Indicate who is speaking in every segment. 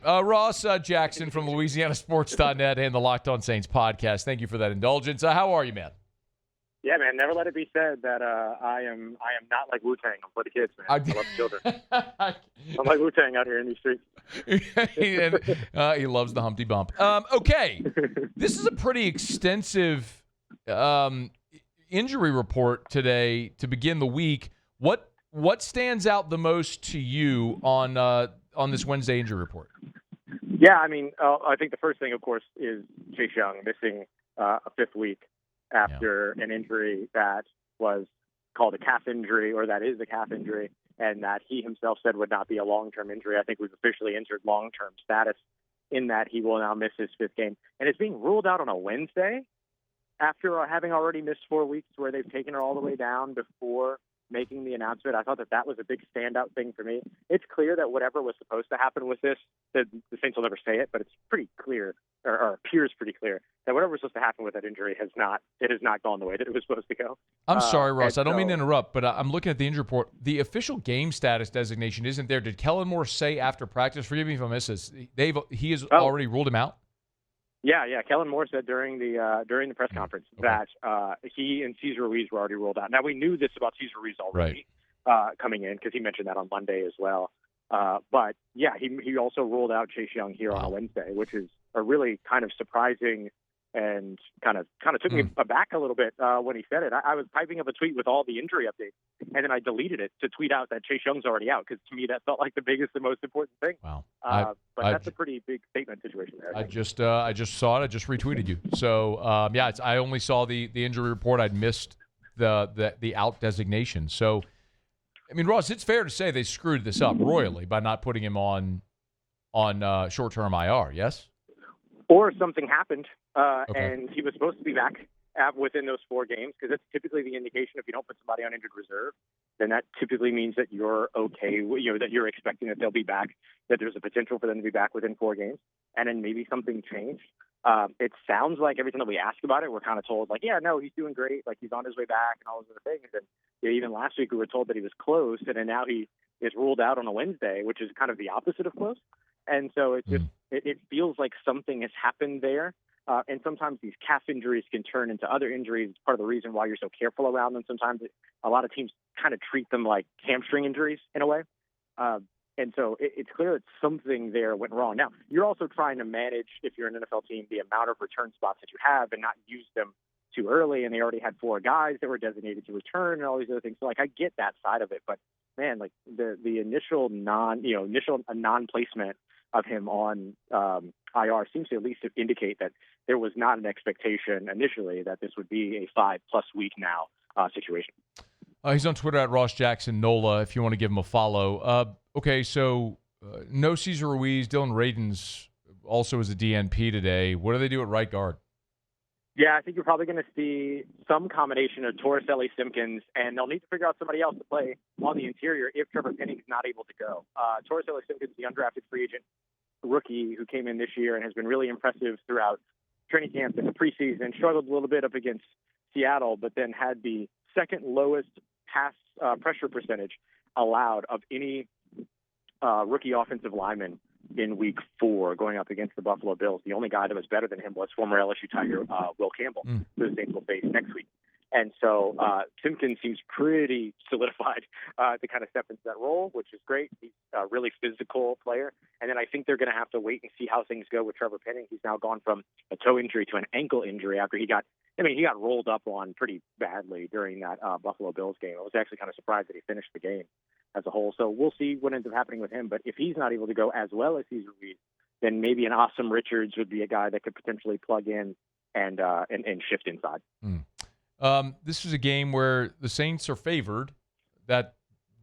Speaker 1: Ross Jackson from LouisianaSports.net and the Locked On Saints podcast. Thank you for that indulgence. How are you, man?
Speaker 2: Yeah, man. Never let it be said that I am not like Wu-Tang. I'm for the kids, man. I love children. I'm like Wu-Tang out here in these streets.
Speaker 1: He loves the Humpty Bump. Okay, this is a pretty extensive injury report today to begin the week. What stands out the most to you on this Wednesday injury report?
Speaker 2: Yeah, I mean, I think the first thing, of course, is Chase Young missing a fifth week after an injury that was called a calf injury, or that is a calf injury, and that he himself said would not be a long-term injury. I think we've officially entered long-term status in that he will now miss his fifth game. And it's being ruled out on a Wednesday after having already missed 4 weeks, where they've taken her all the way down before making the announcement. I thought that was a big standout thing for me. It's clear that whatever was supposed to happen with this, the Saints will never say it, but it's pretty clear, or appears pretty clear, that whatever was supposed to happen with that injury has not gone the way that it was supposed to go.
Speaker 1: I'm sorry, Ross. I don't mean to interrupt, but I'm looking at the injury report. The official game status designation isn't there. Did Kellen Moore say after practice, forgive me if I miss this, he has already ruled him out?
Speaker 2: Yeah. Kellen Moore said during the press conference that he and Cesar Ruiz were already ruled out. Now, we knew this about Cesar Ruiz already coming in, because he mentioned that on Monday as well. But yeah, he also ruled out Chase Young here on a Wednesday, which is a really kind of surprising and kind of took me aback a little bit when he said it. I was typing up a tweet with all the injury updates, and then I deleted it to tweet out that Chase Young's already out, because to me that felt like the biggest and most important thing.
Speaker 1: Wow.
Speaker 2: But that's a pretty big statement situation there.
Speaker 1: I just saw it. I just retweeted you. So I only saw the injury report. I'd missed the out designation. So, I mean, Ross, it's fair to say they screwed this up royally by not putting him on short-term IR. Yes.
Speaker 2: Or something happened, and he was supposed to be back within those 4 games, because that's typically the indication. If you don't put somebody on injured reserve, then that typically means that you're okay, that you're expecting that they'll be back, that there's a potential for them to be back within 4 games, and then maybe something changed. It sounds like every time that we ask about it, we're kind of told, like, yeah, no, he's doing great, like he's on his way back and all those other things. And even last week we were told that he was close, and then now he is ruled out on a Wednesday, which is kind of the opposite of close. And so it feels like something has happened there. And sometimes these calf injuries can turn into other injuries. It's part of the reason why you're so careful around them. Sometimes a lot of teams kind of treat them like hamstring injuries in a way. And so it's clear that something there went wrong. Now, you're also trying to manage, if you're an NFL team, the amount of return spots that you have and not use them too early. And they already had 4 guys that were designated to return and all these other things. So, like, I get that side of it. But, man, like the initial non-placement of him on IR seems to at least indicate that there was not an expectation initially that this would be a 5+ week now situation.
Speaker 1: He's on Twitter at Ross Jackson Nola, if you want to give him a follow. Okay, so no Cesar Ruiz. Dylan Radins also is a DNP today. What do they do at right guard?
Speaker 2: Yeah, I think you're probably going to see some combination of Torricelli, Simpkins, and they'll need to figure out somebody else to play on the interior if Trevor Penning is not able to go. Torricelli, Simpkins, the undrafted free agent rookie who came in this year and has been really impressive throughout training camp and the preseason, struggled a little bit up against Seattle, but then had the second lowest pass pressure percentage allowed of any rookie offensive lineman in week 4 going up against the Buffalo Bills. The only guy that was better than him was former LSU Tiger Will Campbell, who the Saints will face next week. And so Simpkins seems pretty solidified to kind of step into that role, which is great. He's a really physical player. And then I think they're going to have to wait and see how things go with Trevor Penning. He's now gone from a toe injury to an ankle injury after he got rolled up on pretty badly during that Buffalo Bills game. I was actually kind of surprised that he finished the game as a whole. So we'll see what ends up happening with him. But if he's not able to go as well as Cesar Ruiz, then maybe an Awesome Richards would be a guy that could potentially plug in and shift inside.
Speaker 1: This is a game where the Saints are favored. That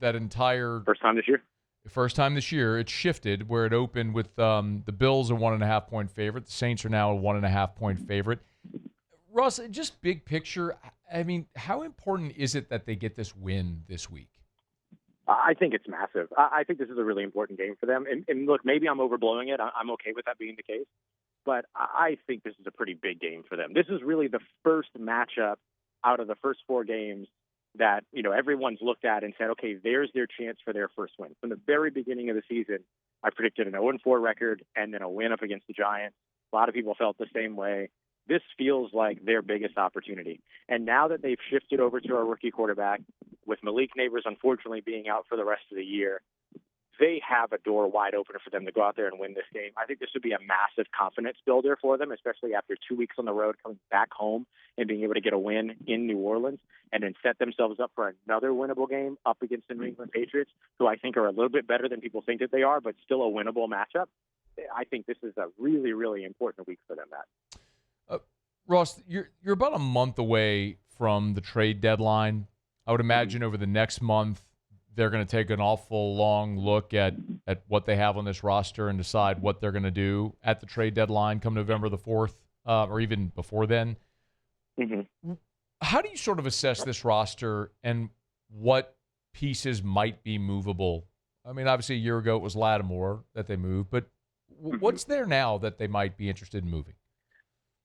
Speaker 1: entire
Speaker 2: first time this year, it's shifted where it opened with the Bills a 1.5 point favorite. The Saints are now a 1.5 point favorite. Russ, just big picture, I mean, how important is it that they get this win this week? I think it's massive. I think this is a really important game for them. And look, maybe I'm overblowing it. I'm okay with that being the case. But I think this is a pretty big game for them. This is really the first matchup out of the first 4 games that, everyone's looked at and said, okay, there's their chance for their first win. From the very beginning of the season, I predicted an 0-4 record and then a win up against the Giants. A lot of people felt the same way. This feels like their biggest opportunity. And now that they've shifted over to our rookie quarterback, with Malik Neighbors unfortunately being out for the rest of the year, they have a door wide open for them to go out there and win this game. I think this would be a massive confidence builder for them, especially after 2 weeks on the road, coming back home and being able to get a win in New Orleans and then set themselves up for another winnable game up against the New England Patriots, who I think are a little bit better than people think that they are, but still a winnable matchup. I think this is a really, really important week for them, Matt.
Speaker 1: Ross, you're about a month away from the trade deadline. I would imagine over the next month, they're going to take an awful long look at what they have on this roster and decide what they're going to do at the trade deadline come November the 4th, or even before then. Mm-hmm. How do you sort of assess this roster and what pieces might be movable? I mean, obviously a year ago it was Lattimore that they moved, but what's there now that they might be interested in moving?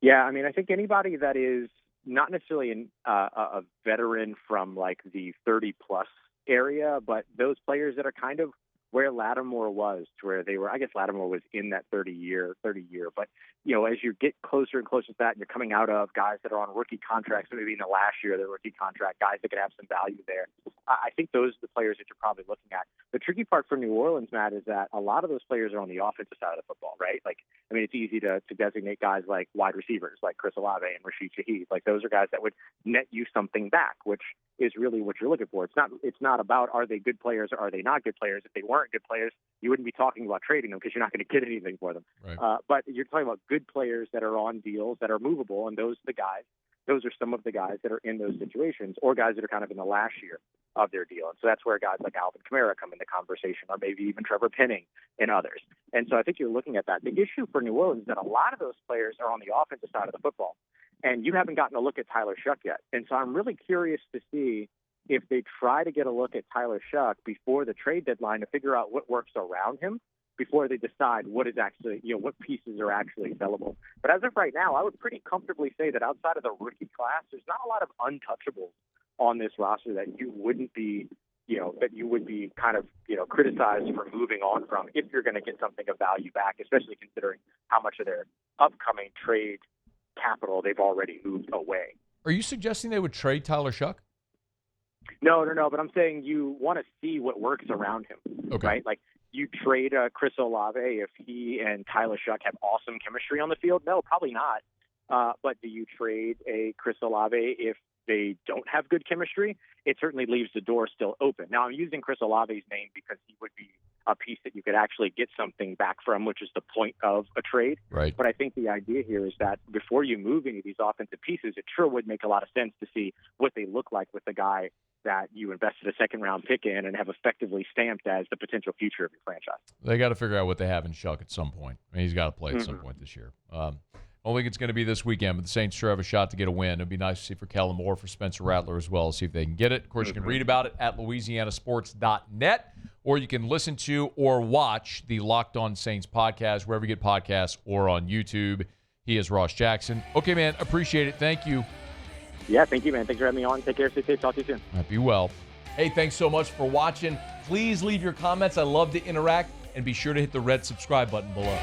Speaker 2: Yeah, I mean, I think anybody that is not necessarily a veteran from like the 30-plus area, but those players that are kind of where Lattimore was, to where they were. I guess Lattimore was in that 30 year. But as you get closer and closer to that, and you're coming out of guys that are on rookie contracts, maybe in the last year of their rookie contract, guys that could have some value there. I think those are the players that you're probably looking at. The tricky part for New Orleans, Matt, is that a lot of those players are on the offensive side of the football, right? It's easy to designate guys like wide receivers, like Chris Olave and Rashid Shaheed. Like those are guys that would net you something back, which is really what you're looking for. It's not about are they good players or are they not good players. If they weren't good players, you wouldn't be talking about trading them because you're not going to get anything for them.
Speaker 1: Right.
Speaker 2: But you're talking about good players that are on deals that are movable, and those are some of the guys that are in those situations, or guys that are kind of in the last year of their deal. And so that's where guys like Alvin Kamara come into conversation, or maybe even Trevor Penning and others. And so I think you're looking at that. The issue for New Orleans is that a lot of those players are on the offensive side of the football, and you haven't gotten a look at Tyler Shough yet. And so I'm really curious to see if they try to get a look at Tyler Shough before the trade deadline to figure out what works around him before they decide what is actually, what pieces are actually sellable. But as of right now, I would pretty comfortably say that outside of the rookie class, there's not a lot of untouchables on this roster that you wouldn't be, that you would be kind of, criticized for moving on from if you're going to get something of value back, especially considering how much of their upcoming trade capital they've already moved away.
Speaker 1: Are you suggesting they would trade Tyler Shough?
Speaker 2: No, but I'm saying you want to see what works around him,
Speaker 1: okay.
Speaker 2: Right? Like you trade Chris Olave if he and Tyler Shough have awesome chemistry on the field? No, probably not. But do you trade a Chris Olave if they don't have good chemistry? It certainly leaves the door still open. Now, I'm using Chris Olave's name because he would be a piece that you could actually get something back from, which is the point of a trade.
Speaker 1: Right.
Speaker 2: But I think the idea here is that before you move any of these offensive pieces, it sure would make a lot of sense to see what they look like with the guy that you invested a second-round pick in and have effectively stamped as the potential future of your franchise.
Speaker 1: They got to figure out what they have in Shough at some point. I mean, he's got to play at some point this year. I don't think it's going to be this weekend, but the Saints sure have a shot to get a win. It'd be nice to see for Kellen Moore, for Spencer Rattler as well, see if they can get it. Of course, you can read about it at louisianasports.net, or you can listen to or watch the Locked On Saints podcast, wherever you get podcasts, or on YouTube. He is Ross Jackson. Okay, man, appreciate it. Thank you.
Speaker 2: Yeah, thank you, man. Thanks for having me on. Take care. Stay safe. Talk to you soon.
Speaker 1: All right, be well. Hey, thanks so much for watching. Please leave your comments. I love to interact. And be sure to hit the red subscribe button below.